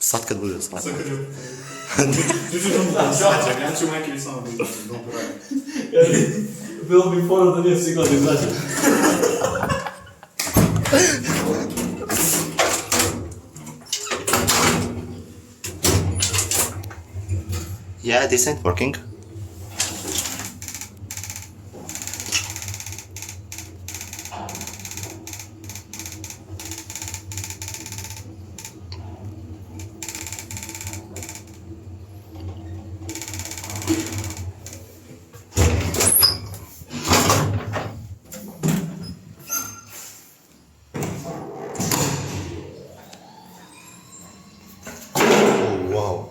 Sad kad bude sad. Sad kad je... Svađam, ja ću neki samo biti dobro. Bilo bi fora da nije sigla da izađe. Yeah, this ain't working. Wow.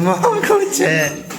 Moguće.